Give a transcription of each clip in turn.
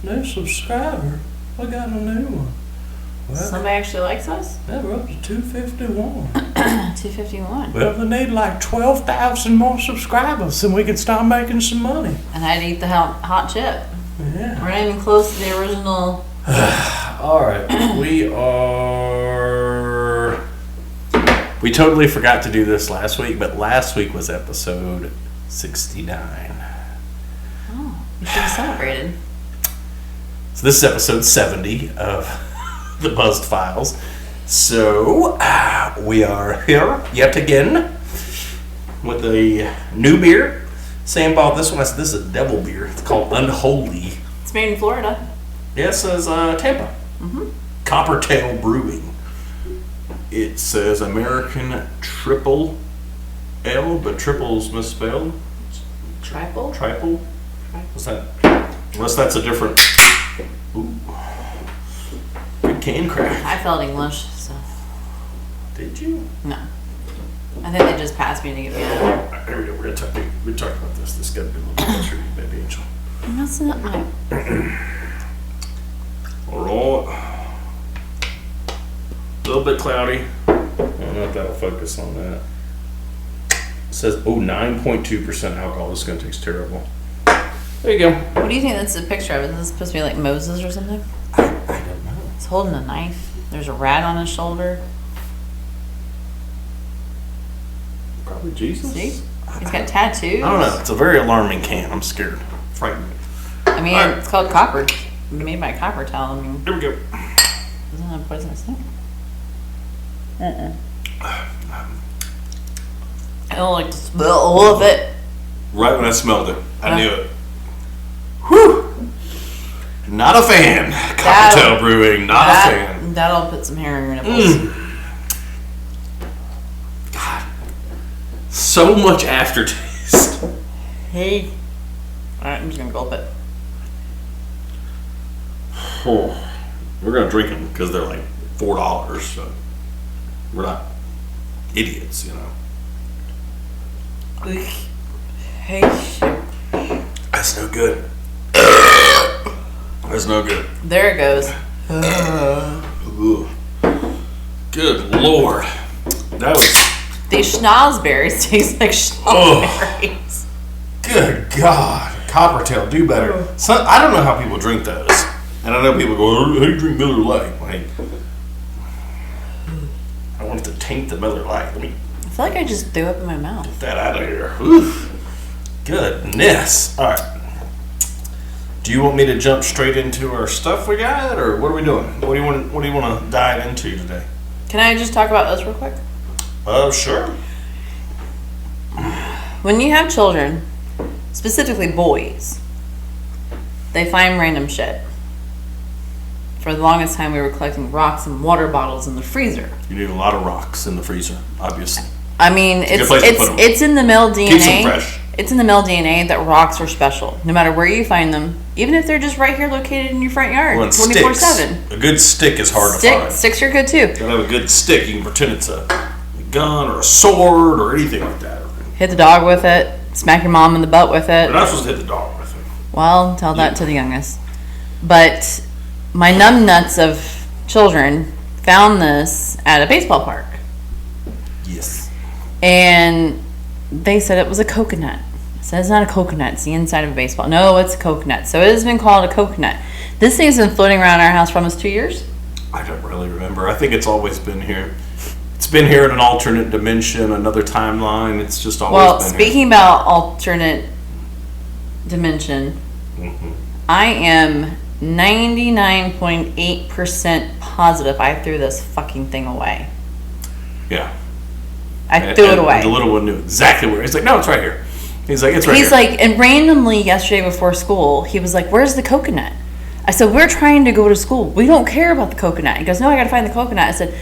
New subscriber. We got a new one. Well, Somebody actually likes us? yeah, we're up to 251. 251. Well, we need like 12,000 more subscribers and we can start making some money. And I'd eat the hot chip. Yeah. We're not even close to the original. All right. We totally forgot to do this last week, but last week was episode 69. Oh, you should have celebrated. So this is episode 70 of the Buzzed Files. So we are here yet again with a new beer. Sam bought this one. I said, this is a devil beer. It's called Unholy. It's made in Florida. Yeah, it says Tampa. Mm-hmm. Coppertail Brewing. It says American Triple L, but triple's misspelled. Triple? Triple? What's that? Unless that's a different... Ooh. Good can crack. I felt English, so. Did you? No. I think they just passed me to get me out. Alright, here we go. We're talk about this. This got to be a little bit closer to you, baby angel. That's not my... Alright. A little bit cloudy. I don't know if that'll focus on that. It says, 9.2% alcohol. This is going to taste terrible. There you go. What do you think that's a picture of? Is this supposed to be like Moses or something? I don't know. He's holding a knife. There's a rat on his shoulder. Probably Jesus. See? He's got tattoos. I don't know. It's a very alarming can. I'm scared. Frightened. I mean, All right. it's called copper. Made by Copper Towel. I mean, Here we go. isn't that a poisonous thing? I don't like to smell all of it. Right when I smelled it, I knew it. Whew. Not a fan. Coppertail Brewing. Not a fan. That'll put some hair in your nipples. God. So much aftertaste. Hey. Alright, I'm just gonna gulp it. Oh. We're going to drink them because they're like $4. So we're not idiots, you know. Hey. That's no good. That's no good. There it goes. Good Lord. That was... These schnozberries taste like schnozberries. Good God. Coppertail, do better. So, I don't know how people drink those. And I know people go, how do you drink Miller Lite? Like, I want it to taint the Miller Lite. Let me I feel like I just threw up in my mouth. get that out of here. Oof. Goodness. All right. Do you want me to jump straight into our stuff we got, or what are we doing? What do you want to dive into today? Can I just talk about us real quick? Sure. When you have children, specifically boys, they find random shit. For the longest time, we were collecting rocks and water bottles in the freezer. You need a lot of rocks in the freezer, obviously. I mean, it's in the male DNA. Keeps them fresh. It's in the male DNA that rocks are special, no matter where you find them, even if they're just right here located in your front yard, 24/7. A good stick is hard to find. Sticks are good too. You gotta have a good stick. You can pretend it's a gun or a sword or anything like that. Hit the dog with it. Smack your mom in the butt with it. You're not supposed to hit the dog with it. Well, tell that to the youngest. But my numbnuts of children found this at a baseball park. Yes. And they said it was a coconut. I said it's not a coconut. It's the inside of a baseball. No, it's a coconut. So it has been called a coconut. This thing's been floating around our house for almost 2 years. I don't really remember. I think it's always been here. It's been here in an alternate dimension, another timeline. It's just always been here. Well, speaking about alternate dimension, I am 99.8% positive I threw this fucking thing away. Yeah. I threw it away. The little one knew exactly where. He's like, no, it's right here. He's like, it's right here. He's like, and randomly yesterday before school, he was like, where's the coconut? I said, we're trying to go to school. We don't care about the coconut. He goes, no, I got to find the coconut. I said,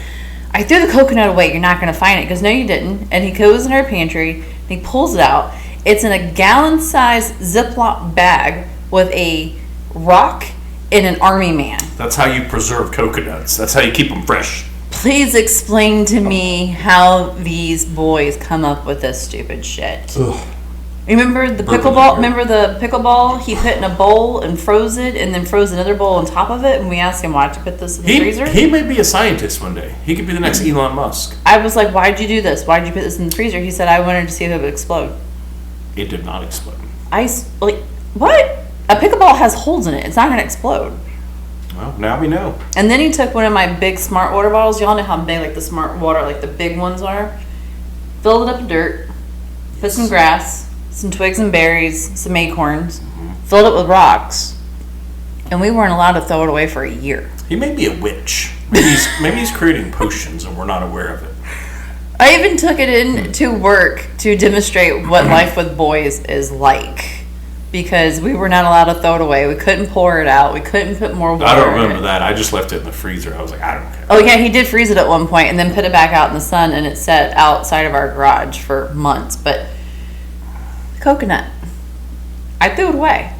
I threw the coconut away. You're not going to find it. He goes, no, you didn't. And he goes in our pantry, and he pulls it out. It's in a gallon-sized Ziploc bag with a rock and an army man. That's how you preserve coconuts. That's how you keep them fresh. Please explain to me how these boys come up with this stupid shit. Ugh. Remember the Burp pickleball? in the Remember the pickleball? He put in a bowl and froze it, and then froze another bowl on top of it. And we asked him why'd you put this in the freezer. He may be a scientist one day. He could be the next Elon Musk. I was like, why'd you do this? Why'd you put this in the freezer? He said, I wanted to see if it would explode. It did not explode. What? A pickleball has holes in it. It's not going to explode. Well, now we know. And then he took one of my big smart water bottles. Y'all know how big like the smart water, like the big ones are. Filled it up with dirt. Put some grass, some twigs and berries, some acorns. Filled it with rocks. And we weren't allowed to throw it away for a year. He may be a witch. Maybe he's creating potions and we're not aware of it. I even took it in to work to demonstrate what life with boys is like. Because we were not allowed to throw it away. We couldn't pour it out. We couldn't put more water I don't in remember it. that. I just left it in the freezer. I was like, I don't care. Oh, yeah, he did freeze it at one point and then put it back out in the sun, and it sat outside of our garage for months. But coconut, I threw it away.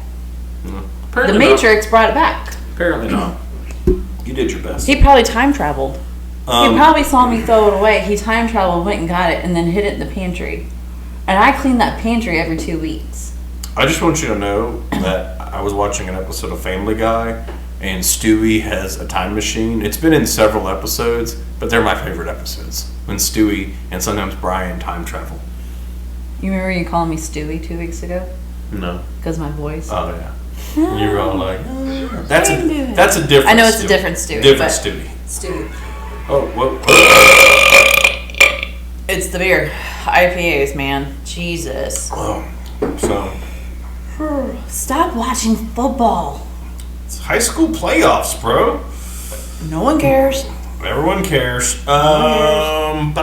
The Matrix brought it back. Apparently not. You did your best. He probably time traveled. He probably saw me throw it away. He time traveled, went and got it, and then hid it in the pantry. And I clean that pantry every 2 weeks. I just want you to know that I was watching an episode of Family Guy, and Stewie has a time machine. It's been in several episodes, but they're my favorite episodes. When Stewie and sometimes Brian time travel. You remember you calling me Stewie 2 weeks ago? No. Because my voice? Oh, yeah. And you were all like, that's a different I know it's Stewie. a different Stewie. Different Stewie. Stewie. Oh, whoa. It's the beer. IPAs, man. Jesus. Oh, so... Stop watching football. It's high school playoffs, bro. No one cares. Everyone cares. Let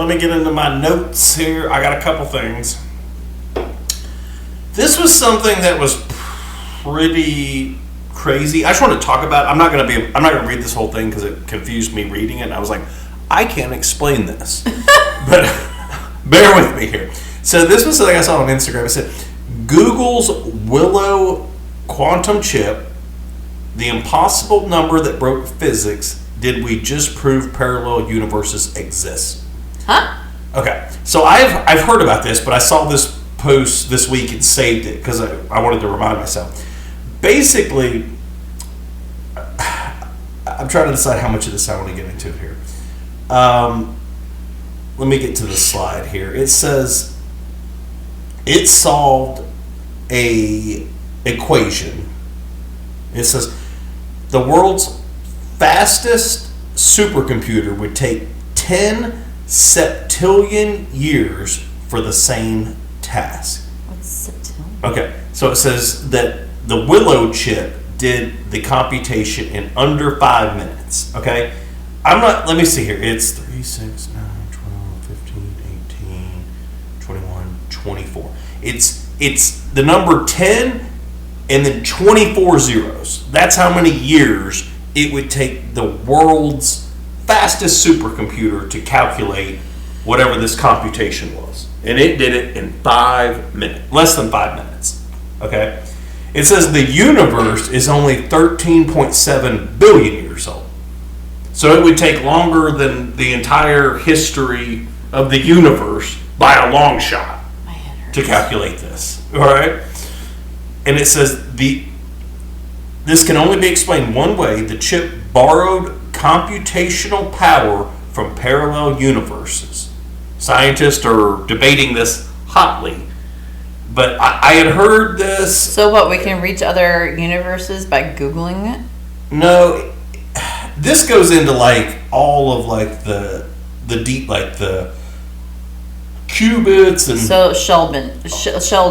me get into my notes here. I got a couple things. This was something that was pretty crazy. I just want to talk about it. I'm not going to read this whole thing because it confused me reading it. And I was like, I can't explain this. But bear with me here. So this was something I saw on Instagram. It said, Google's Willow quantum chip, the impossible number that broke physics. Did we just prove parallel universes exist? Huh? Okay, so I've heard about this, but I saw this post this week and saved it because I wanted to remind myself. Basically, I'm trying to decide how much of this I want to get into here. Let me get to the slide here. It says it solved a equation. It says the world's fastest supercomputer would take 10 septillion years for the same task. What's septillion? Okay, so it says that the Willow chip did the computation in under 5 minutes. Okay, let me see here. It's 3, 6, 9, 12, 15, 18, 21, 24. It's the number 10 and then 24 zeros. That's how many years it would take the world's fastest supercomputer to calculate whatever this computation was. And it did it in 5 minutes, less than 5 minutes. Okay? It says the universe is only 13.7 billion years old. So it would take longer than the entire history of the universe by a long shot to calculate this. All right? And it says this can only be explained one way. The chip borrowed computational power from parallel universes. Scientists are debating this hotly. But I had heard this. So what, we can reach other universes by Googling it? No, this goes into like all of like the deep, like the qubits and so Sheldon.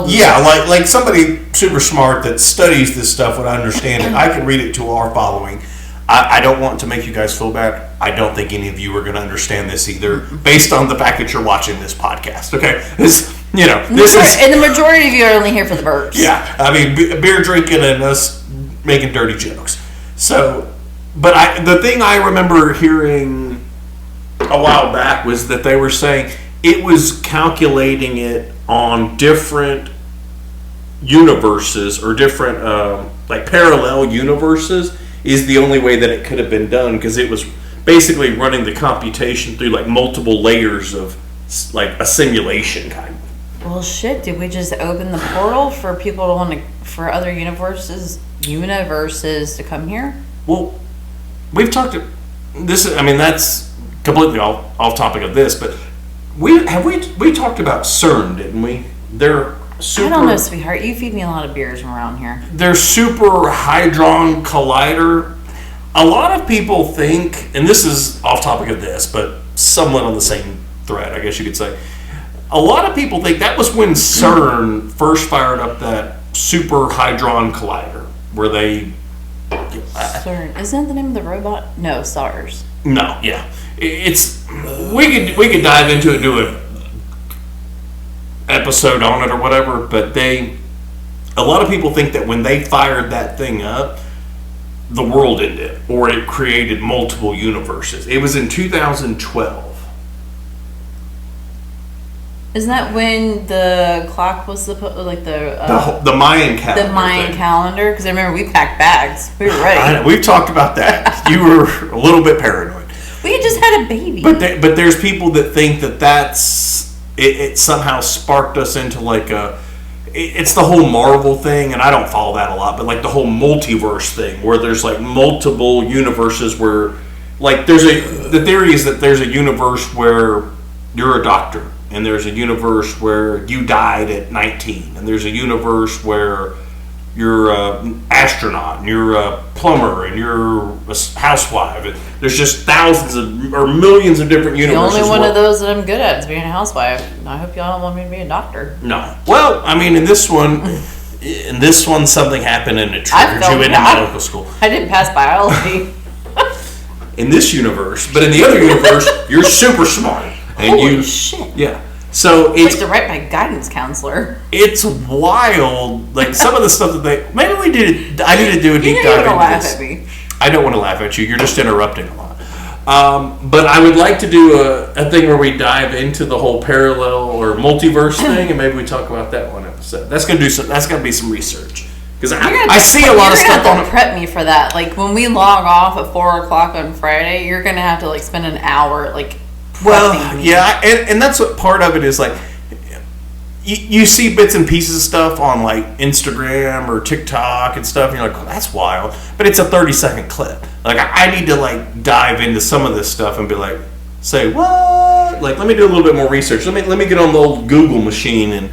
Yeah, like somebody super smart that studies this stuff would understand it. I can read it to our following. I don't want to make you guys feel bad. I don't think any of you are going to understand this either, based on the fact that you're watching this podcast. Okay, and the majority of you are only here for the burps. Yeah, I mean beer drinking and us making dirty jokes. So, but the thing I remember hearing a while back was that they were saying it was calculating it on different universes or different like parallel universes is the only way that it could have been done, because it was basically running the computation through like multiple layers of like a simulation kind of. Well, shit. Did we just open the portal for people to want to, for other universes to come here? Well, we've talked to this. I mean, that's completely off topic of this, but we talked about CERN, didn't we? They're super. I don't know, sweetheart. You feed me a lot of beers from around here. They're super hadron collider. A lot of people think, and this is off topic of this, but somewhat on the same thread, I guess you could say. A lot of people think that was when CERN first fired up that super hadron collider, where they. CERN, isn't that the name of the robot? No, SARS. No, yeah, it's we could dive into it, do an episode on it or whatever. But a lot of people think that when they fired that thing up, the world ended, or it created multiple universes. It was in 2012. Isn't that when the clock was like the Mayan calendar? The Mayan calendar? Because I remember we packed bags. We were ready. I know, we've talked about that. You were a little bit paranoid. We had just had a baby. But there's people that think that that's it somehow sparked us into like it's the whole Marvel thing, and I don't follow that a lot, but like the whole multiverse thing where there's like multiple universes where like the theory is that there's a universe where you're a doctor, and there's a universe where you died at 19, and there's a universe where you're an astronaut, and you're a plumber, and you're a housewife. There's just thousands or millions of different universes. The only one of those that I'm good at is being a housewife. I hope y'all don't want me to be a doctor. No. Well, I mean, in this one, something happened and it triggered you into medical school. I didn't pass biology. In this universe, but in the other universe, you're super smart. And Holy shit. Yeah. So it's like to write my guidance counselor. It's wild. Like some of the stuff that maybe I need to do a deep dive into laugh this. At me. I don't want to laugh at you. You're just interrupting a lot. But I would like to do a thing where we dive into the whole parallel or multiverse thing, and maybe we talk about that one episode. That's gonna be some research because I see a lot of stuff on it. Prep me for that. Like when we log off at 4:00 on Friday, you're gonna have to like spend an hour like. Well, yeah, and that's what part of it is like. You see bits and pieces of stuff on like Instagram or TikTok and stuff, and you're like, oh, that's wild. But it's a 30-second clip. Like I need to like dive into some of this stuff and be like, say what? Like let me do a little bit more research. Let me get on the old Google machine and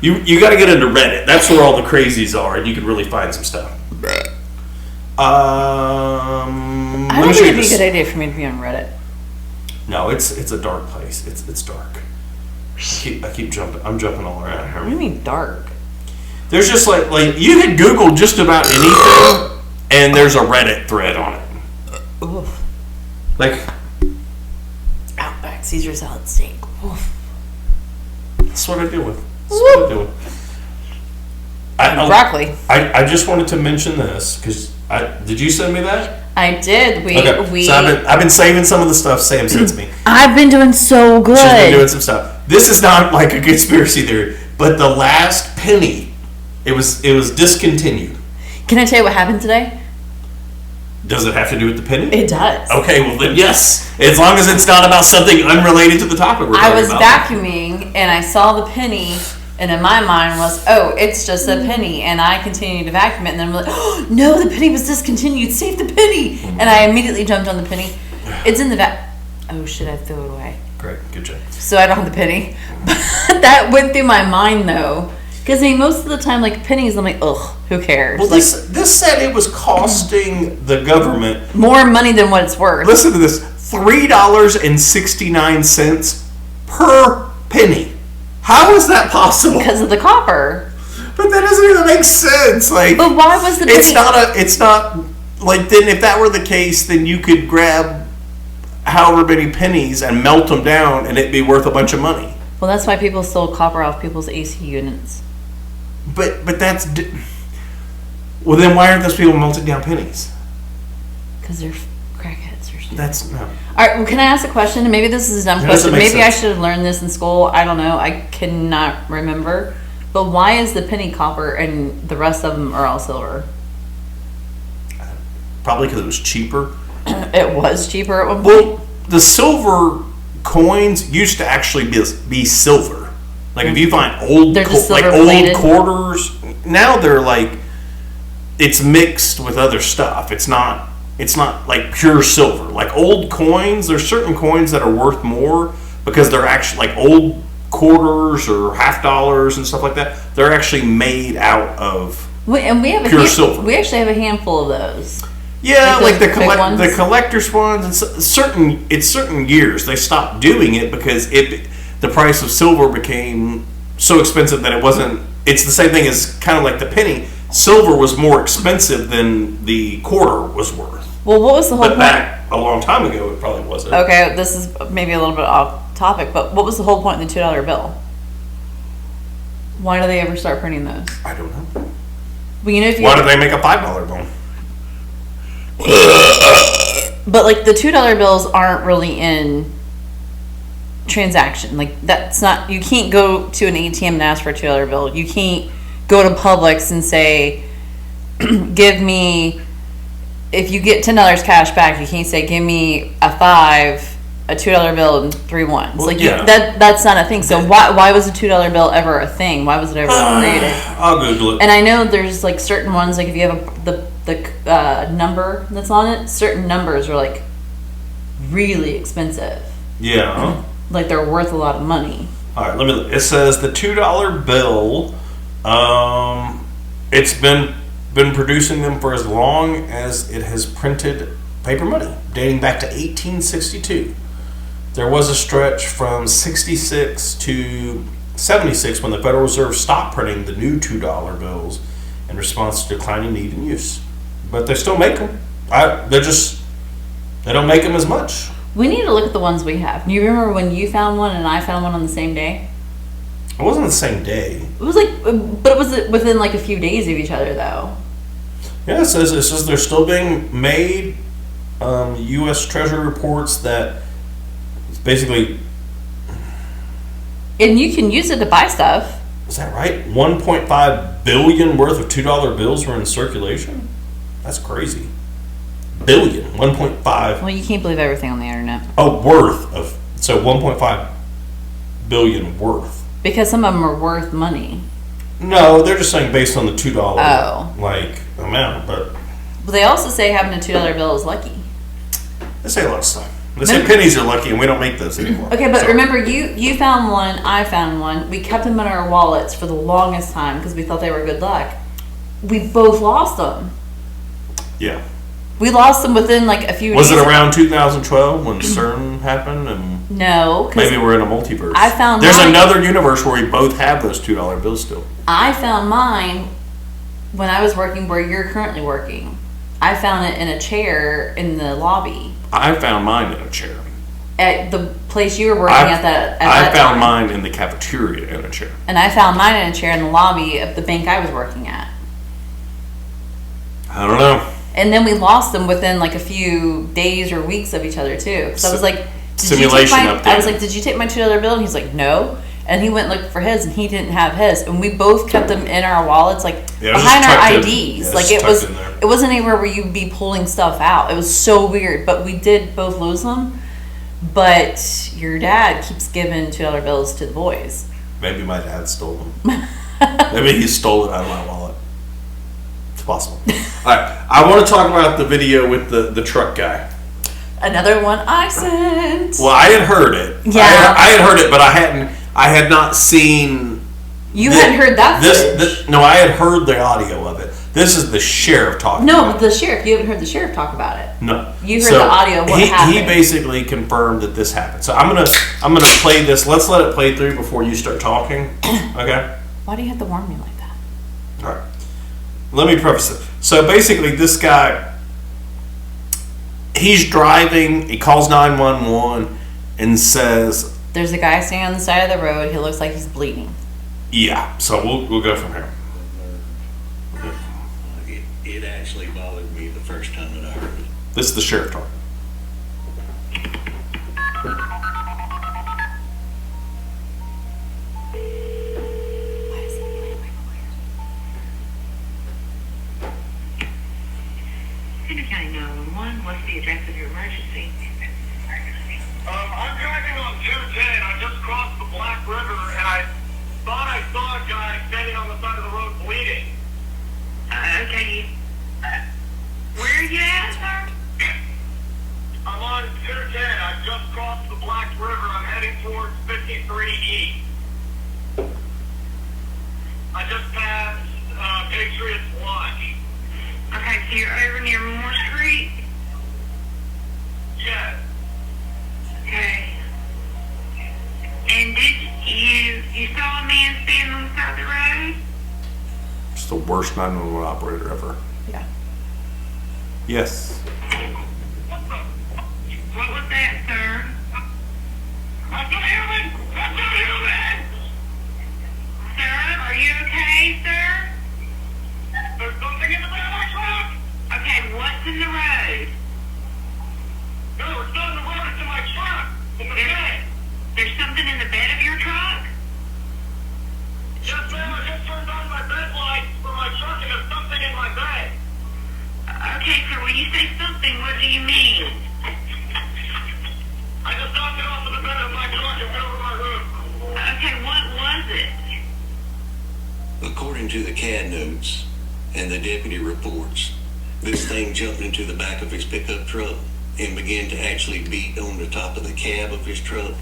you got to get into Reddit. That's where all the crazies are, and you can really find some stuff. I don't think it'd be a good idea for me to be on Reddit. No, it's a dark place. It's dark. I keep jumping. I'm jumping all around here. What do you mean dark? There's just like you can Google just about anything, and there's a Reddit thread on it. Oof. Like Outback Caesar salad steak. Oof. That's what I deal with. That's what I deal with. Broccoli. I just wanted to mention this because did you send me that? I did. So I've been saving some of the stuff Sam sends me. I've been doing so good. She's been doing some stuff. This is not like a conspiracy theory, but the last penny, it was discontinued. Can I tell you what happened today? Does it have to do with the penny? It does. Okay, well then yes. As long as it's not about something unrelated to the topic we're talking about. I was vacuuming and I saw the penny. And in my mind was, oh, it's just a penny. And I continued to vacuum it. And then I'm like, oh, no, the penny was discontinued. Save the penny. And I immediately jumped on the penny. It's in the oh, shit, I threw it away. Great, good job. So I don't have the penny. But that went through my mind, though. Because I mean, most of the time, like, pennies, I'm like, ugh, who cares? Well, this said it was costing the government more money than what it's worth. Listen to this, $3.69 per penny. How is that possible? Because of the copper. But that doesn't even make sense. Like, but why was the penny? It's not like then if that were the case, then you could grab however many pennies and melt them down, and it'd be worth a bunch of money. Well, that's why people stole copper off people's AC units. But that's well. Then why aren't those people melting down pennies? Because they're crackheads or something. That's no. All right, well, can I ask a question? And maybe this is a dumb question. Maybe I should have learned this in school. I don't know. I cannot remember. But why is the penny copper and the rest of them are all silver? Probably because it was cheaper. It was cheaper at one point? Well, the silver coins used to actually be silver. Like if you find old They're just like silver old plated. quarters, now they're like it's mixed with other stuff. It's not like pure silver. Like old coins, there's certain coins that are worth more because they're actually like old quarters or half dollars and stuff like that. They're actually made out of we have pure silver. We actually have a handful of those. Yeah, like the big ones? the collector's ones, and certain years they stopped doing it because the price of silver became so expensive that it wasn't. It's the same thing as kind of like the penny. Silver was more expensive than the quarter was worth. Well, what was the whole But point? back a long time ago, it probably wasn't. Okay, this is maybe a little bit off topic, but what was the whole point of the $2 bill? Why do they ever start printing those? I don't know. Well, you know, if you Why did they make a $5 bill? But like the $2 bills aren't really in transaction. Like that's not. You can't go to an ATM and ask for a $2 bill. You can't go to Publix and say, "Give me." If you get $10 cash back, you can't say, "Give me a $5, a $2 bill, and 3 ones." Well, like yeah. that's not a thing. So why was a $2 bill ever a thing? Why was it ever created? I'll Google it. And I know there's like certain ones, like if you have the number that's on it, certain numbers are like really expensive. Yeah. Like they're worth a lot of money. All right. Let me. Look. It says the $2 bill. It's been producing them for as long as it has printed paper money, dating back to 1862. There was a stretch from 66 to 76 when the Federal Reserve stopped printing the new $2 bills in response to declining need and use. But they still make them. They don't make them as much. We need to look at the ones we have. Do you remember when you found one and I found one on the same day? It wasn't the same day. It was like, but it was within like a few days of each other, though. Yeah, it says they're still being made. U.S. Treasury reports that it's basically. And you can use it to buy stuff. Is that right? 1.5 billion worth of $2 bills were in circulation. That's crazy. Billion, 1.5. Well, you can't believe everything on the internet. Oh, worth of 1.5 billion worth. Because some of them are worth money. No, they're just saying based on the $2 Oh. amount, but they also say having a $2 bill is lucky. they say a lot of stuff. They say pennies are lucky, and we don't make those anymore. Okay, but So- remember, you found one, I found one. We kept them in our wallets for the longest time because we thought they were good luck. We both lost them. Yeah. We lost them within like a few Was days. it around 2012 when CERN happened? And No, because maybe we're in a multiverse. I found There's mine. another universe where we both have those $2 bills still. I found mine when I was working where you're currently working. I found it in a chair in the lobby I found mine in a chair. at the place you were working I at that found time. mine in the cafeteria in a chair. And I found mine in a chair in the lobby of the bank I was working at. I don't know. And then we lost them within like a few days or weeks of each other too. So I was like, Simulation update. I was like, did you take my $2 bill? And he's like, no. And he went looking for his, and he didn't have his. And we both kept them in our wallets, like Yeah, it was behind just our tucked in. IDs. Yeah, Like just tucked in there. it wasn't anywhere where you'd be pulling stuff out. It was so weird. But we did both lose them. But your dad keeps giving $2 bills to the boys. Maybe my dad stole them. Maybe he stole it out of my wallet. It's possible. All right. I want to talk about the video with the truck guy. Another one I sent. Well, I had heard it. Yeah. I had heard it, but I had not seen. You hadn't heard that this. No, I had heard the audio of it. This is the sheriff talking. No, about the sheriff. You haven't heard the sheriff talk about it. No. You heard the audio of what happened. He basically confirmed that this happened. So I'm gonna play this. Let's let it play through before you start talking. Okay. Why do you have to warn me like that? All right. Let me preface it. So basically, this guy, he's driving. He calls 911 and says, There's a guy standing on the side of the road. He looks like he's bleeding. "Yeah." So we'll go from here. It actually bothered me the first time that I heard it. This is the sheriff talking. County 911, what's the address of your emergency? I'm driving on 210. I just crossed the Black River and thought I saw a guy standing on the side of the road bleeding. Okay. Where are you at, sir? I'm on 210. I just crossed the Black River. I'm heading towards 53E. I just passed Patriots Lodge. Okay, so you're over near Moore Street? Yes. Okay. And did you saw a man standing on the side of the road? It's the worst 911 operator ever. Yeah. Yes. What was that, sir? That's a human! That's a human! Sir, are you okay, sir? There's something in the bed of my truck! Okay, what's in the road? No, it's not in the road, it's in my truck! In the bed! There's something in the bed of your truck? Yes, ma'am, I just turned on my bed lights for my truck and there's something in my bed! Okay, sir, when you say something, what do you mean? I just knocked it off of the bed of my truck and went over my roof. Okay, what was it? According to the CAD notes and the deputy reports, this thing jumped into the back of his pickup truck and began to actually beat on the top of the cab of his truck.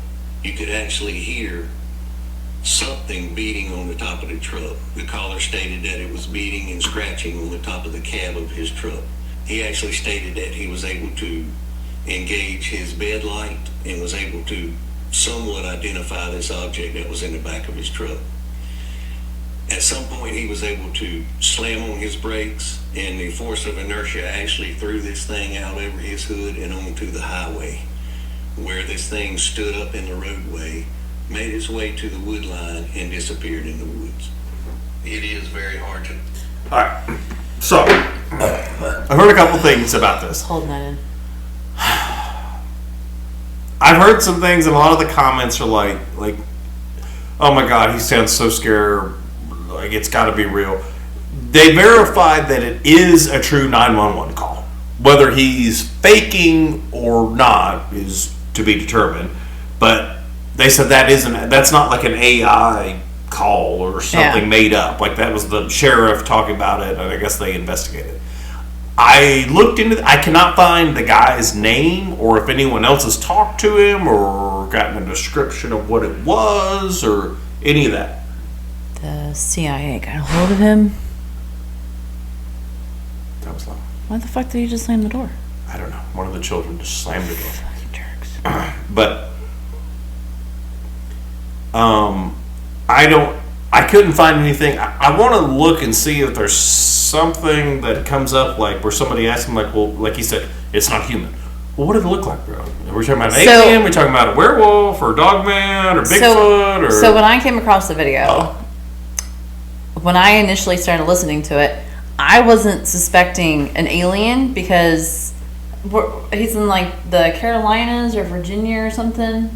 You could actually hear something beating on the top of the truck. The caller stated that it was beating and scratching on the top of the cab of his truck. He actually stated that he was able to engage his bed light and was able to somewhat identify this object that was in the back of his truck. At some point he was able to slam on his brakes and the force of inertia actually threw this thing out over his hood and onto the highway, where this thing stood up in the roadway, made its way to the wood line and disappeared in the woods. It is very hard to... Alright. So, I heard a couple things about this. Holding that in. I've heard some things, and a lot of the comments are like, oh my god, he sounds so scared, like it's got to be real. They verified that it is a true 911 call. Whether he's faking or not is to be determined, but they said that's not like an AI call or something made up. Like that was the sheriff talking about it, and I guess they investigated. I looked into I cannot find the guy's name or if anyone else has talked to him or gotten a description of what it was or any of that. The CIA got a hold of him. That was long. Why the fuck did he just slam the door? I don't know. One of the children just slammed the door. Fucking jerks. But I couldn't find anything. I want to look and see if there's something that comes up, like where somebody asks him, like, well, like he said, it's not human. Well, what did it look like, bro? Are we talking about an alien? Are we talking about a werewolf or a dogman or Bigfoot? So when I came across the video, when I initially started listening to it, I wasn't suspecting an alien because he's in like the Carolinas or Virginia or something.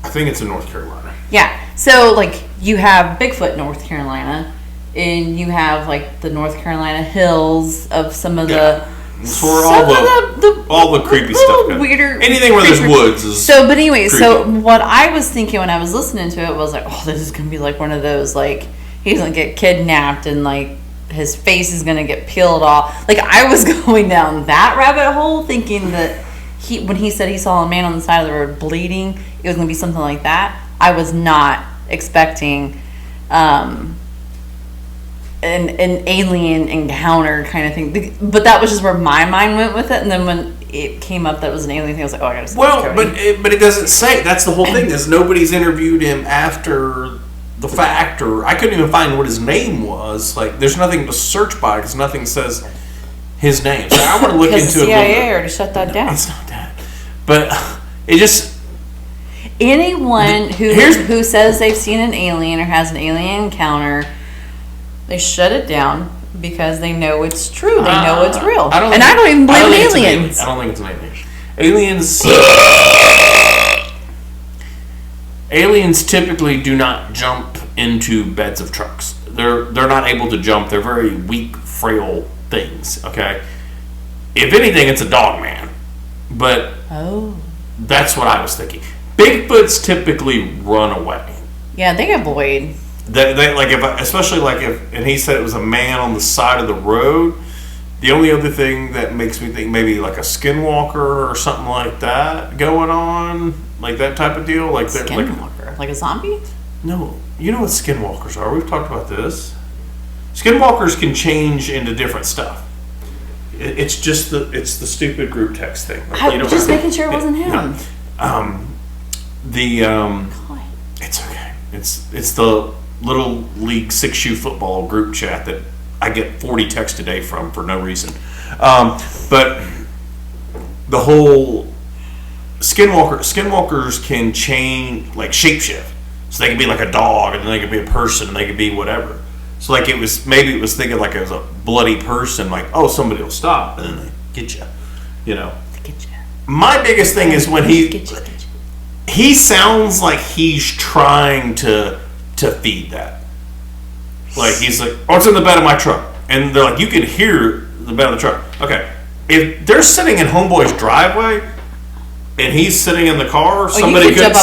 I think it's in North Carolina. Yeah. So like you have Bigfoot in North Carolina, and you have like the North Carolina hills of some of the. That's where all the creepy stuff goes. Weirder. Anything where there's woods is. So, but anyway, so what I was thinking when I was listening to it was like, oh, this is gonna be like one of those like he's gonna get kidnapped and like his face is gonna get peeled off. Like I was going down that rabbit hole thinking that when he said he saw a man on the side of the road bleeding, it was gonna be something like that. I was not expecting an alien encounter kind of thing, but that was just where my mind went with it. And then when it came up that it was an alien thing, I was like, oh, I gotta see. Well, but it doesn't say. That's the whole thing, is nobody's interviewed him after the fact, or I couldn't even find what his name was. Like, there's nothing to search by because nothing says his name. So I want to look into it. The CIA already shut that down. It's not that, but it just. Anyone who says they've seen an alien or has an alien encounter, they shut it down because they know it's true. They know it's real. I don't even believe in aliens. I don't think it's an alien. Aliens typically do not jump into beds of trucks. They're not able to jump. They're very weak, frail things. Okay. If anything, it's a dog man. But that's what I was thinking. Bigfoots typically run away. Yeah, they avoid. They like especially like if, and he said it was a man on the side of the road. The only other thing that makes me think maybe like a skinwalker or something like that going on, like that type of deal, like that, Skinwalker, like a zombie. No, you know what skinwalkers are. We've talked about this. Skinwalkers can change into different stuff. It's just the stupid group text thing. Like, I was just making sure it wasn't him. It's okay. It's the Little League 6U football group chat that I get 40 texts a day from for no reason. But the whole skinwalkers can change, like shapeshift. So they could be like a dog, and then they could be a person, and they could be whatever. So like it was thinking like it was a bloody person, like, oh, somebody will stop, and then they get you, you know. Get you. My biggest thing is when he sounds like he's trying to feed that. Like he's like, oh, it's in the bed of my truck, and they're like, you can hear the bed of the truck. Okay, if they're sitting in Homeboy's driveway and he's sitting in the car, somebody could have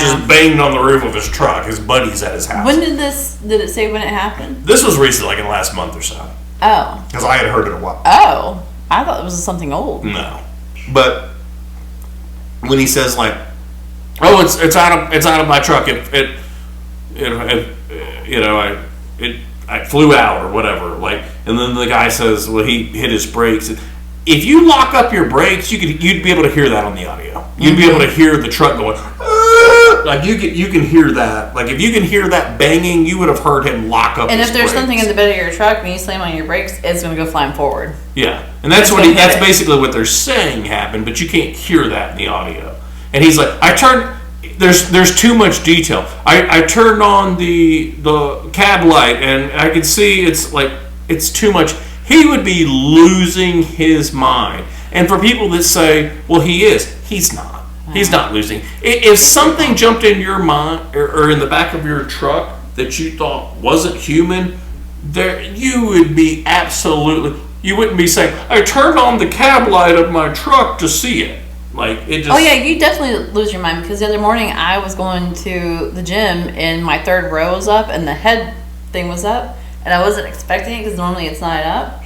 just banged on the roof of his truck. His buddy's at his house. When did it say when it happened? This was recent, like in the last month or so. Oh. Because I had heard it a while. Oh, I thought it was something old. No, but when he says like, oh, it's out of my truck. I flew out or whatever. Like, and then the guy says, well, he hit his brakes. If you lock up your brakes, you'd be able to hear that on the audio. You'd be able to hear the truck going, like you can hear that. Like if you can hear that banging, you would have heard him lock up. And his if there's brakes. something in the bed of your truck when you slam on your brakes, it's going to go flying forward. Yeah, and that's basically what they're saying happened, but you can't hear that in the audio. And he's like, there's too much detail. I turned on the cab light and I could see it's too much. He would be losing his mind. And for people that say, well, he's not. He's not losing. If something jumped in your mind or in the back of your truck that you thought wasn't human, you would be absolutely, you wouldn't be saying, I turned on the cab light of my truck to see it. Like it just. Oh yeah, you definitely lose your mind because the other morning I was going to the gym and my third row was up and the head thing was up and I wasn't expecting it because normally it's not up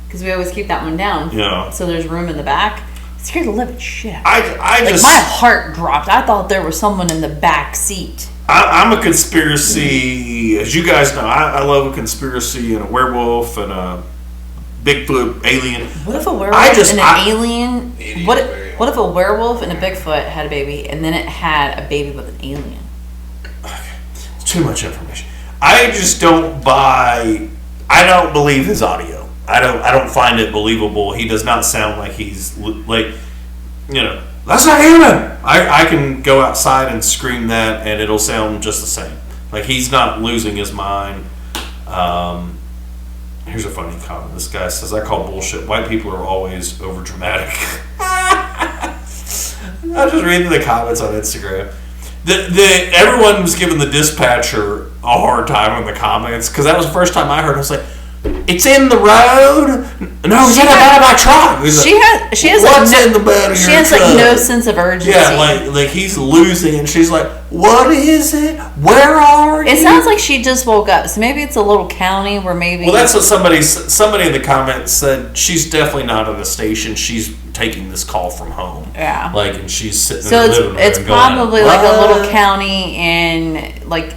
because we always keep that one down. Yeah. So there's room in the back. It scared the living shit. My heart dropped. I thought there was someone in the back seat. I'm a conspiracy, as you guys know. I love a conspiracy and a werewolf and a Bigfoot alien. What if a werewolf and an alien? What if a werewolf and a Bigfoot had a baby, and then it had a baby with an alien? It's too much information. I just don't buy. I don't believe his audio. I don't find it believable. He does not sound like he's like, that's not human. I can go outside and scream that, and it'll sound just the same. Like he's not losing his mind. Here's a funny comment. This guy says, I call bullshit. White people are always over dramatic. I'm just reading the comments on Instagram. Everyone was giving the dispatcher a hard time in the comments because that was the first time I heard it. I was like, it's in the road? No, it's in the bed of my truck. She has what's in the bed of your truck? She has like no sense of urgency. Yeah, like he's losing, and she's like, what is it? Where are you? It sounds like she just woke up. So maybe it's a little county where maybe. Well, that's what somebody in the comments said. She's definitely not at a station. She's taking this call from home. Yeah. Like, and she's sitting so in the living room. It's and probably going, like a little county, and like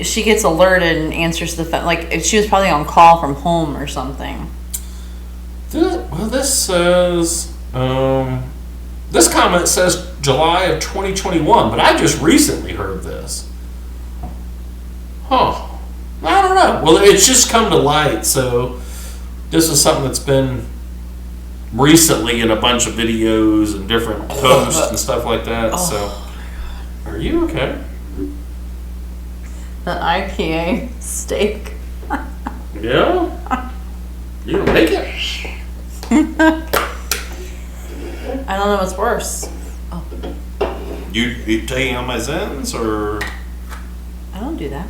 she gets alerted and answers the phone. Like she was probably on call from home or something. This says. This comment says July of 2021, but I just recently heard this. Huh. I don't know. Well, it's just come to light, so this is something that's been recently in a bunch of videos and different posts and stuff like that. So, are you okay? An IPA steak. Yeah? You gonna make it? I don't know what's worse. Oh. You taking on my Zens or? I don't do that.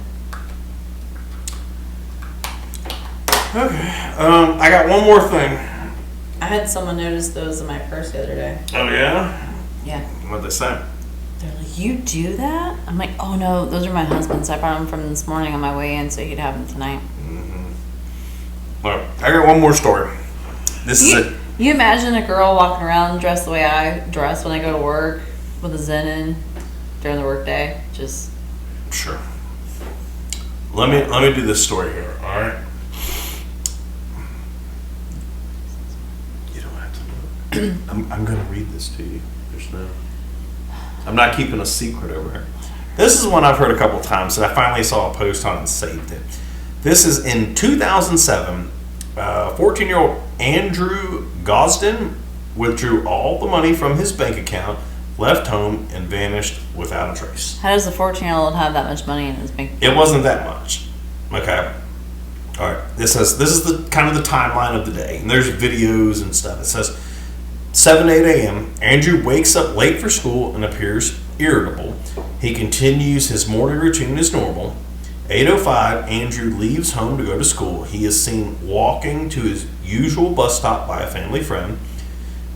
Okay. I got one more thing. I had someone notice those in my purse the other day. Oh yeah? Yeah. What'd they say? They're like, you do that? I'm like, oh no, those are my husband's. I brought them from this morning on my way in, so he'd have them tonight. Well, I got one more story. This is it. You imagine a girl walking around dressed the way I dress when I go to work with a Zen in during the workday? Just sure. Let me do this story here. All right. You don't have to do it. I'm going to read this to you. I'm not keeping a secret over here. This is one I've heard a couple times, and I finally saw a post on it and saved it. This is in 2007. 14-year-old Andrew Gosden withdrew all the money from his bank account, left home, and vanished without a trace. how does the 14-year-old have that much money in his bank account? It wasn't that much. Okay. All right. This is the kind of the timeline of the day, and there's videos and stuff. It says 7 8 a.m. Andrew wakes up late for school and appears irritable. He continues his morning routine as normal. 8:05, Andrew leaves home to go to school. He is seen walking to his usual bus stop by a family friend.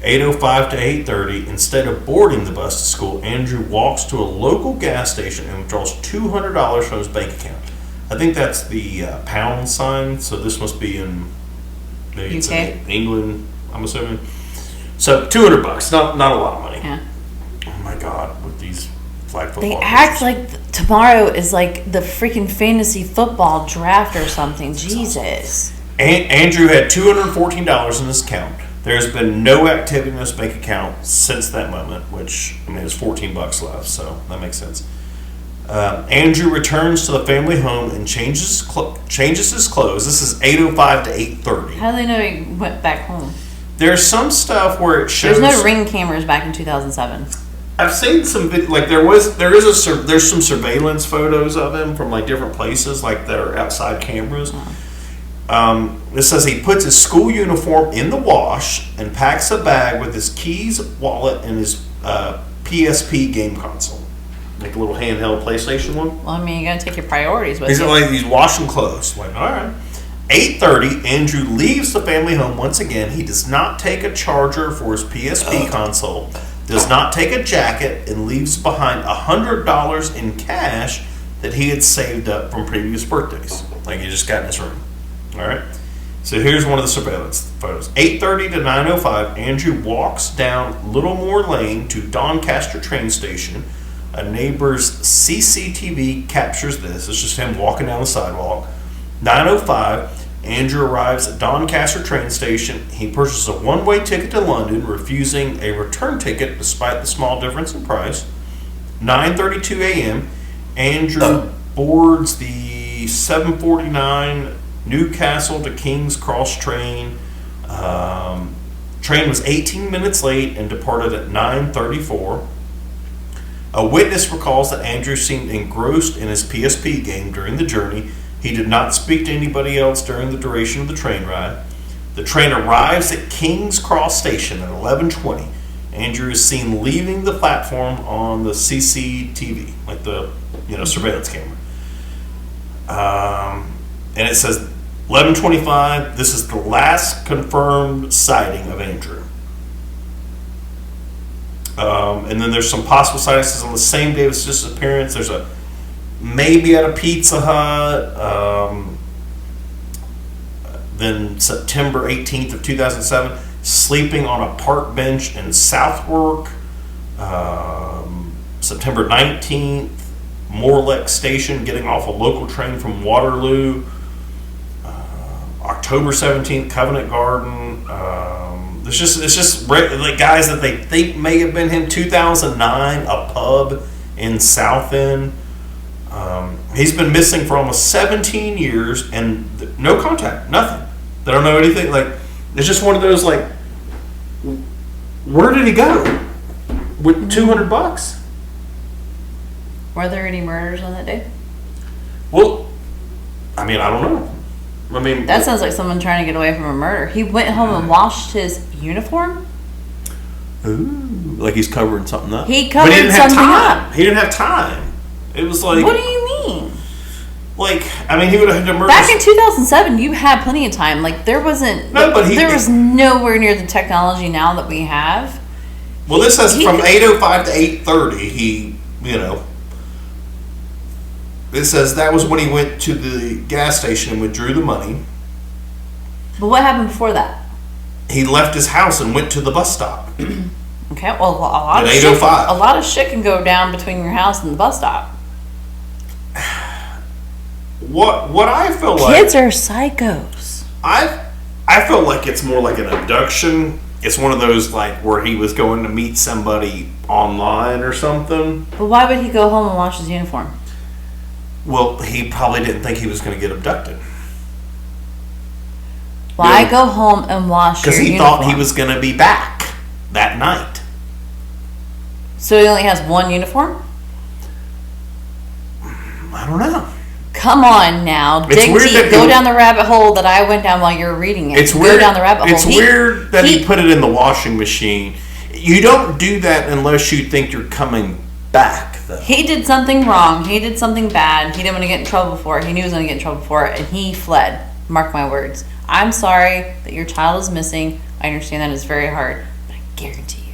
8:05 to 8:30, instead of boarding the bus to school, Andrew walks to a local gas station and withdraws $200 from his bank account. I think that's the pound sign, so this must be in maybe it's in England, I'm assuming. So $200, not a lot of money. Yeah. Oh my God, with these flag football. They act like tomorrow is like the freaking fantasy football draft or something. Jesus. Andrew had $214 in his account. There's been no activity in his bank account since that moment, which, I mean, it's $14 left, so that makes sense. Andrew returns to the family home and changes his clothes. This is 8:05 to 8:30. How do they know he went back home? There's some stuff where it shows. There's no Ring cameras back in 2007. I've seen some like there's some surveillance photos of him from like different places like that are outside cameras. It says he puts his school uniform in the wash and packs a bag with his keys, wallet, and his PSP game console, like a little handheld PlayStation one. Well, I mean, you gotta take your priorities with He's you. like he's washing clothes. Like, all right. 8:30, Andrew leaves the family home once again. He does not take a charger for his PSP console, does not take a jacket, and leaves behind $100 in cash that he had saved up from previous birthdays. Like he just got in his room. All right. So here's one of the surveillance photos. 8:30 to 9:05, Andrew walks down Littlemore Lane to Doncaster train station. A neighbor's CCTV captures this. It's just him walking down the sidewalk. 9:05, Andrew arrives at Doncaster train station. He purchases a one-way ticket to London, refusing a return ticket despite the small difference in price. 9:32 a.m., Andrew boards the 7:49 Newcastle to King's Cross train. Train was 18 minutes late and departed at 9:34. A witness recalls that Andrew seemed engrossed in his PSP game during the journey. He did not speak to anybody else during the duration of the train ride. The train arrives at King's Cross Station at 11:20. Andrew is seen leaving the platform on the CCTV, like the surveillance camera. And it says 11:25. This is the last confirmed sighting of Andrew. And then there's some possible sightings on the same day of his disappearance. There's a maybe at a Pizza Hut. Then September 18th of 2007, sleeping on a park bench in Southwark. September 19th, Moorleck Station, getting off a local train from Waterloo. October 17th, Covent Garden. It's just like guys that they think may have been him. 2009, a pub in Southend. He's been missing for almost 17 years and no contact, nothing. They don't know anything. Like, it's just one of those, like, where did he go with $200? Were there any murders on that day? Well, I mean, I don't know. I mean, That sounds like someone trying to get away from a murder. He went home and washed his uniform? ooh, like he's covering something up. He But covered he didn't have something time. up. He didn't have time. It was like, What do you mean? like, I mean, he would have had to murder. Back in 2007, you had plenty of time. Like, there wasn't... No, but there was nowhere near the technology now that we have. Well, this says he from could- 8:05 to 8:30, he It says that was when he went to the gas station and withdrew the money. But what happened before that? He left his house and went to the bus stop. Okay, well, At 8:05. a lot of shit can go down between your house and the bus stop. What I feel like... Kids are psychos. I feel like it's more like an abduction. It's one of those like where he was going to meet somebody online or something. But why would he go home and wash his uniform? Well, he probably didn't think he was going to get abducted. Why Yeah. go home and wash your Because he uniform? thought he was going to be back that night. So he only has one uniform? I don't know. Come on now. It's Dig weird deep. that Go he- down the rabbit hole that I went down while you were reading it. It's Go weird. down the rabbit hole. It's weird that he put it in the washing machine. You don't do that unless you think you're coming back, though. He did something wrong. He did something bad. He didn't want to get in trouble for it. He knew he was going to get in trouble for it, and he fled. Mark my words. I'm sorry that your child is missing. I understand that it's very hard, but I guarantee you.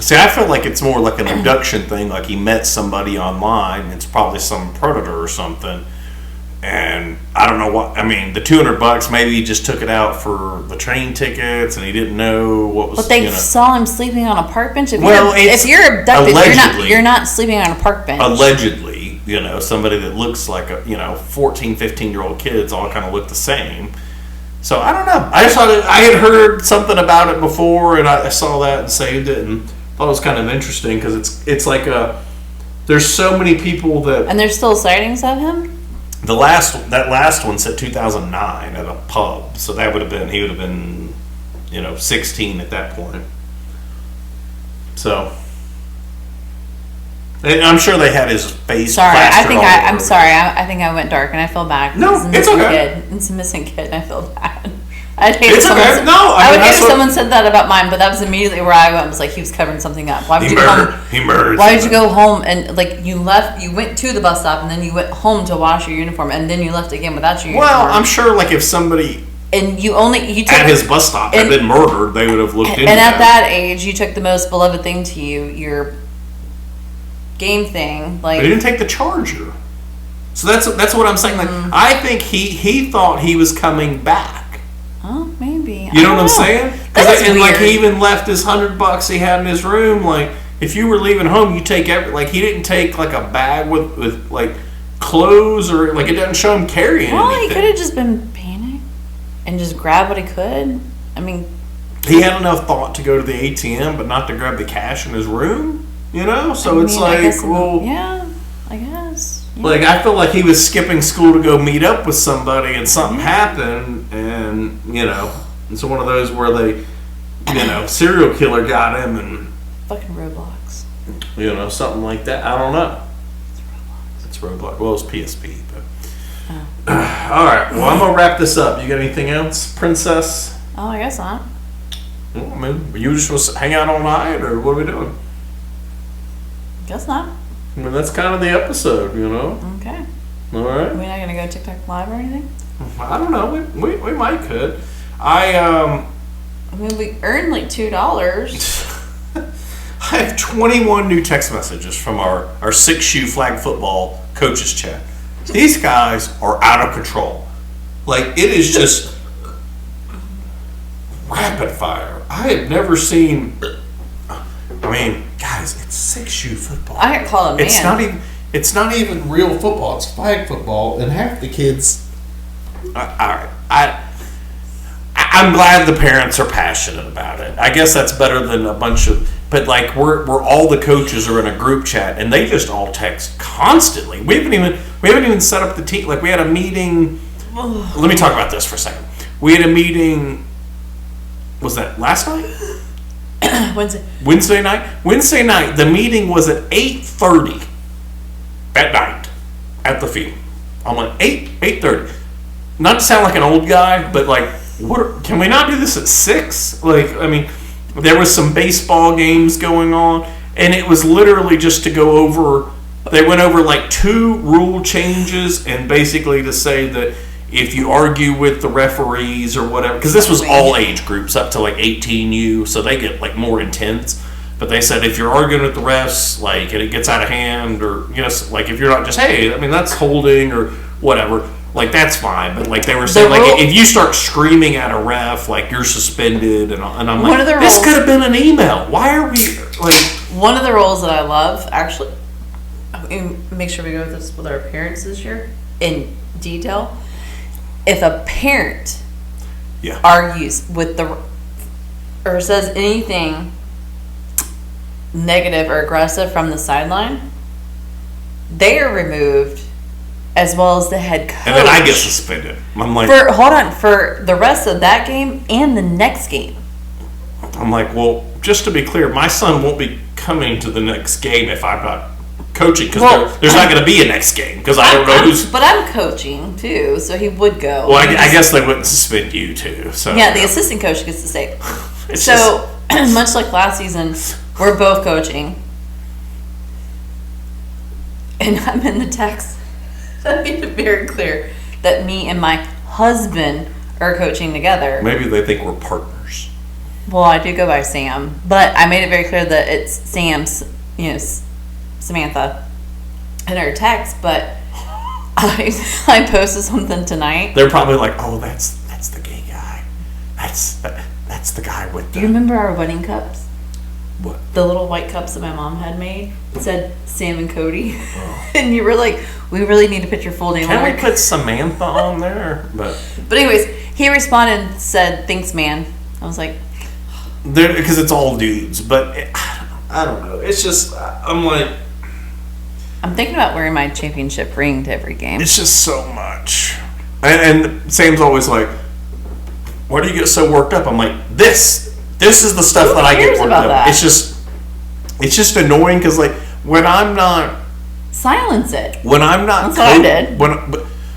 See, I feel like it's more like an abduction thing. Like he met somebody online. It's probably some predator or something. And I don't know what. I mean, the $200. Maybe he just took it out for the train tickets, and he didn't know what was. But they saw him sleeping on a park bench. If It's you're abducted, allegedly- you're not sleeping on a park bench. Allegedly, somebody that looks like a 14, 15-year-old kids all kind of look the same. So I don't know. I just thought I had heard something about it before, and I saw that and saved it, and thought it was kind of interesting because it's like there's so many people that And there's still sightings of him. that last one said 2009 at a pub, so he would have been 16 at that point. So. And I'm sure they had his face. Sorry, plastered all I'm over. sorry. I think I went dark and I feel bad. No, It's a it's missing okay. kid. It's a missing kid and I feel bad. I'd hate It's if someone okay. said, No, I I mean, would hate that's if what- someone said that about mine, but that was immediately where I went. Was like he was covering something up. Why would you come? He murdered. Why did you go home and you went to the bus stop and then you went home to wash your uniform and then you left again without your uniform? Well, I'm sure like if somebody and you took at his bus stop had been murdered, they would have looked into and that. at that age, you took the most beloved thing to you, your game thing. Like But he didn't take the charger. So that's what I'm saying. Like I think he thought he was coming back. oh, maybe. You know what I'm saying? That's and like he weird. even left his $100 he had in his room. Like if you were leaving home, you take like he didn't take like a bag with like clothes or like it doesn't show him carrying Well, he anything. could have just been panicked and just grabbed what he could. I mean, He had enough thought to go to the ATM, but not to grab the cash in his room. So it's I guess like, yeah, I guess. Yeah. like I feel like he was skipping school to go meet up with somebody, and something happened, and it's one of those where they, serial killer got him, and Fucking Roblox. something like that. I don't know. It's Roblox. Well, it's PSP, but. All right. Well, I'm gonna wrap this up. You got anything else, Princess? Oh, I guess not. Well, I mean, you just want to hang out all night, or what are we doing? Guess not. I mean, that's kind of the episode, Okay. All right. We're not gonna go TikTok live or anything. I don't know. We might could. I I mean, we earned like $2. I have 21 new text messages from our 6U flag football coaches chat. These guys are out of control. Like it is just rapid fire. I have never seen. I mean, guys, it's 6U football. I got called a man. It's not even real football. It's flag football, and half the kids. All right, I'm glad the parents are passionate about it. I guess that's better than a bunch of. But like we're all the coaches are in a group chat, and they just all text constantly. We haven't even set up the team. Like we had a meeting. Let me talk about this for a second. We had a meeting. Was that last night? Wednesday night. Wednesday night. The meeting was at 8:30 at night at the field. I'm like 8:30. Not to sound like an old guy, but like, can we not do this at 6? Like, I mean, there was some baseball games going on, and it was literally just to go over. They went over like 2 rule changes, and basically to say that if you argue with the referees or whatever, because this was all age groups up to like 18U, so they get like more intense. But they said if you're arguing with the refs, like, and it gets out of hand, or, you know, like, if you're not just, hey, I mean, that's holding or whatever, like, that's fine. But, like, they were saying, like, if you start screaming at a ref, like, you're suspended, and I'm like, this could have been an email. Why are we, like... One of the rules that I love, actually, make sure we go with this with our parents this year, in detail. If a parent argues with or says anything negative or aggressive from the sideline, they are removed, as well as the head coach. And then I get suspended. I'm like, for the rest of that game and the next game. I'm like, well, just to be clear, my son won't be coming to the next game if I'm not coaching, because there's not going to be a next game, because I don't know who's... But I'm coaching, too, so he would go. Well, I guess they wouldn't suspend you, too. So yeah, the assistant coach gets to stay. So, much like last season, we're both coaching. And I'm in the text. I made it very clear that me and my husband are coaching together. Maybe they think we're partners. Well, I do go by Sam, but I made it very clear that it's Sam's, Samantha in her text. But I posted something tonight. They're probably like, oh, that's the gay guy. That's the guy with the... Do you remember our wedding cups? What? The little white cups that my mom had made? It said Sam and Cody. Oh. And you were like, we really need to put your full name on there. it. Can we put Samantha on there? But anyways, he responded and said, thanks, man. I was like... Because it's all dudes. But I don't know. It's just, I'm like... I'm thinking about wearing my championship ring to every game. It's just so much. And Sam's always like, why do you get so worked up? I'm like, this is the stuff that I get worked up. That? It's just annoying, because, like, when I'm not... Silence it. When I'm not... That's what I did.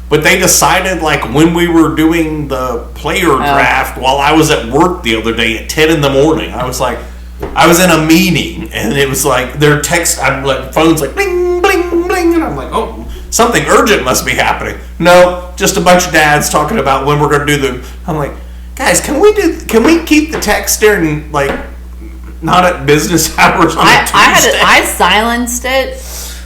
But they decided, like, when we were doing the player draft while I was at work the other day at 10 in the morning, I was like, I was in a meeting, and it was like, their text, I'm like, phone's like, bling, bling, bling, and I'm like, oh, something urgent must be happening. No, just a bunch of dads talking about when we're going to do the... I'm like, guys, can we keep the text during, like, not at business hours on a Tuesday? I silenced it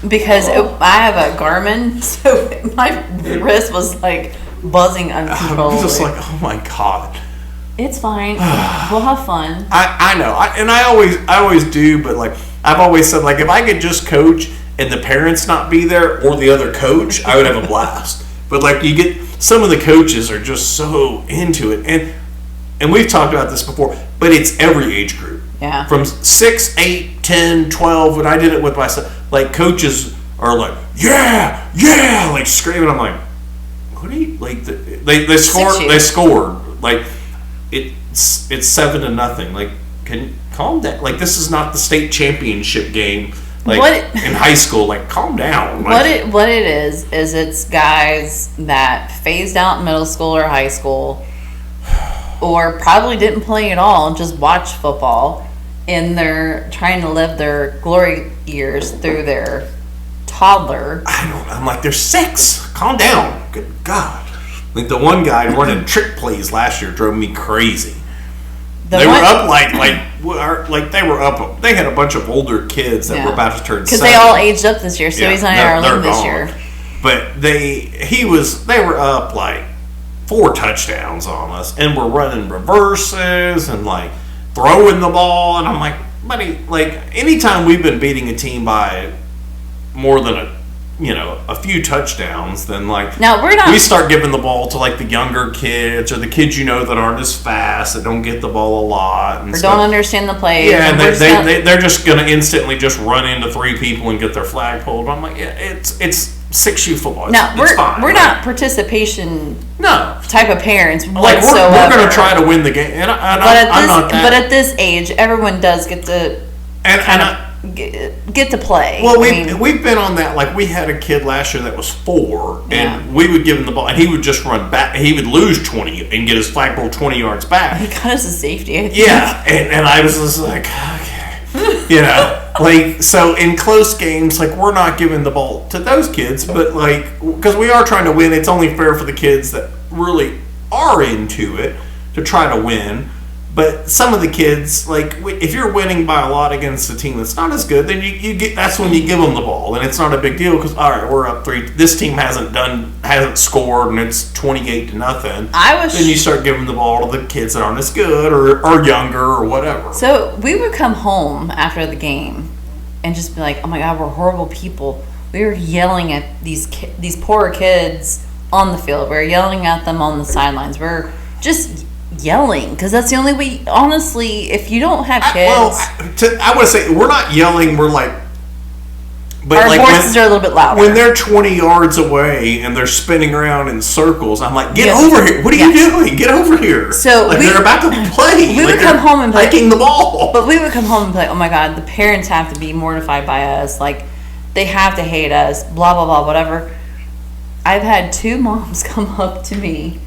because I have a Garmin, so my wrist was like buzzing uncontrollably. I'm just like, oh my God. It's fine. We'll have fun. I know, and I always do, but, like, I've always said, like, if I could just coach and the parents not be there, or the other coach, I would have a blast. But, like, you get, some of the coaches are just so into it, and we've talked about this before, but it's every age group. Yeah. From 6, 8, 10, 12, when I did it with my son, like, coaches are like, yeah, like, screaming. I'm like, what are you, like, they scored, like, it's 7-0. Like, can you calm down? Like, this is not the state championship game, like, in high school. Like, calm down. Like, what it is it's guys that phased out in middle school or high school, or probably didn't play at all and just watch football, and they're trying to live their glory years through their toddler. I'm like, they're 6. Calm down. Good God. Like, the one guy running trick plays last year drove me crazy. They were up they were up. They had a bunch of older kids that were about to turn 7. Because they all aged up this year, so he's not in our league this year. But they were up like 4 touchdowns on us, and we're running reverses and, like, throwing the ball, and I'm like, buddy, like, anytime we've been beating a team by more than a few touchdowns, then, like, now we start giving the ball to, like, the younger kids, or the kids that aren't as fast, that don't get the ball a lot, and don't understand the play. Yeah, and they're just gonna instantly just run into 3 people and get their flag pulled. I'm like, yeah, it's 6U football. It's fine. We're not participation type of parents like whatsoever. We're going to try to win the game, and I'm not that. But at this age, everyone does get to get to play. Well, we've been on that. Like, we had a kid last year that was 4, and we would give him the ball, and he would just run back. He would lose 20 and get his flagpole 20 yards back. He got us a safety, I think. Yeah, and I was just like, okay. Like, so in close games, like, we're not giving the ball to those kids, but, like, because we are trying to win, it's only fair for the kids that really are into it to try to win. But some of the kids, like, if you're winning by a lot against a team that's not as good, then you get, that's when you give them the ball, and it's not a big deal because, all right, we're up 3. This team hasn't scored, and it's 28-0. Then you start giving the ball to the kids that aren't as good or younger or whatever. So we would come home after the game and just be like, "Oh my God, we're horrible people." We were yelling at these poor kids on the field. We were yelling at them on the sidelines. We're just yelling because that's the only way. Honestly, if you don't have kids, I would say we're not yelling. We're like, but our like voices are a little bit louder. When they're 20 yards away and they're spinning around in circles, I'm like, get Yes. over here! What are you doing? Get over here! So like they're about to play. We would come home and play, hiking the ball. But we would come home and be like, "Oh my God, the parents have to be mortified by us. Like, they have to hate us. Blah blah blah, whatever." I've had 2 moms come up to me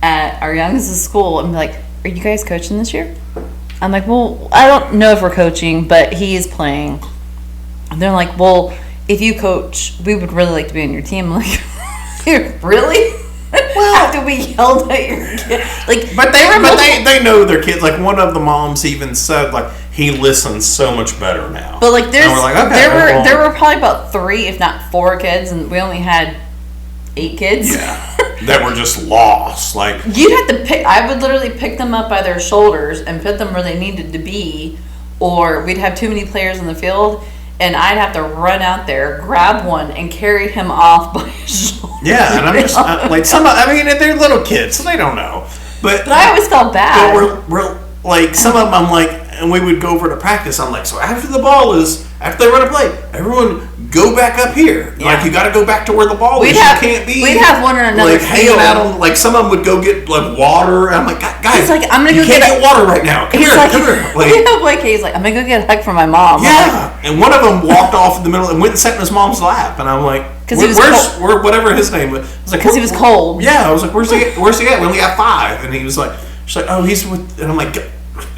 at our youngest school and be like, "Are you guys coaching this year?" I'm like, "Well, I don't know if we're coaching, but he is playing." And they're like, "Well, if you coach, we would really like to be on your team." I'm like, "Really?" Well, after we yelled at your kid, like, but they know their kids. Like, one of the moms even said, like, he listens so much better now. But like, we're like, okay, there were probably about 3, if not 4 kids, and we only had 8 kids. Yeah, that were just lost. Like, you'd have to pick. I would literally pick them up by their shoulders and put them where they needed to be, or we'd have too many players on the field, and I'd have to run out there, grab one, and carry him off by his shoulder. Yeah, and I'm just like they're little kids, so they don't know. But I always felt bad. But we're like, some of them, I'm like, and we would go over to practice. I'm like, so after they run a play, everyone go back up here. Yeah. Like, you got to go back to where the ball is. You can't be. We'd have one or another like hanging out on. Like, some of them would go get like water. I'm like, guys, he's like, I'm gonna you go can't get water right now. Come here. Like, he's like, I'm gonna go get a hug from my mom. Yeah, and one of them walked off in the middle and went and sat in his mom's lap, and I'm like, whatever his name was. Because he was cold. Yeah, I was like, where's he at? We only got 5, and he was like, she's like, oh, he's with, and I'm like,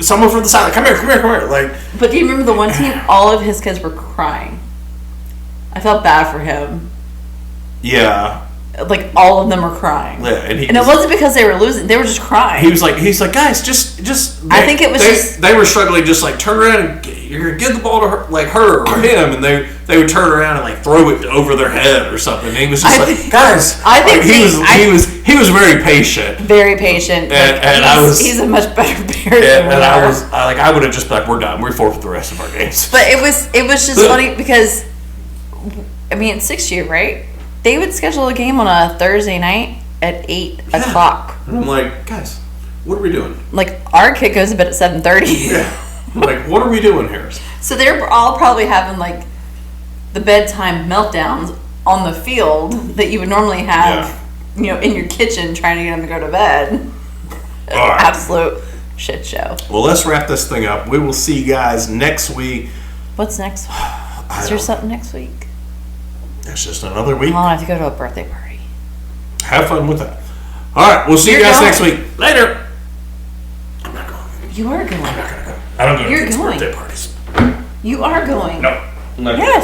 someone from the side, like, come here, like. But do you remember the one team? All of his kids were crying. I felt bad for him. Yeah. Like, all of them were crying. Yeah, and it wasn't because they were losing; they were just crying. He's like, guys, just. I think it was they were struggling, just like turn around and you're gonna give the ball to her or him, and they would turn around and like throw it over their head or something. And he was just guys. I think he was very patient. Very patient. And he's a much better parent than we are. I would have just been like, we're done. We're forfeit the rest of our games. But it was just funny because, I mean, it's 6th year, right? They would schedule a game on a Thursday night at 8 o'clock. And I'm like, guys, what are we doing? Like, our kid goes to bed at 7:30. Yeah. Like, what are we doing here? So they're all probably having like the bedtime meltdowns on the field that you would normally have, in your kitchen trying to get them to go to bed. All right. Absolute shit show. Well, let's wrap this thing up. We will see you guys next week. What's next week? Is there something next week? It's just another week. I have to go to a birthday party. Have fun with that. All right, we'll see you guys next week. Later. I'm not going. You are going. I'm not going to go. I don't go to kids' birthday parties. You are going. No. I'm not yes.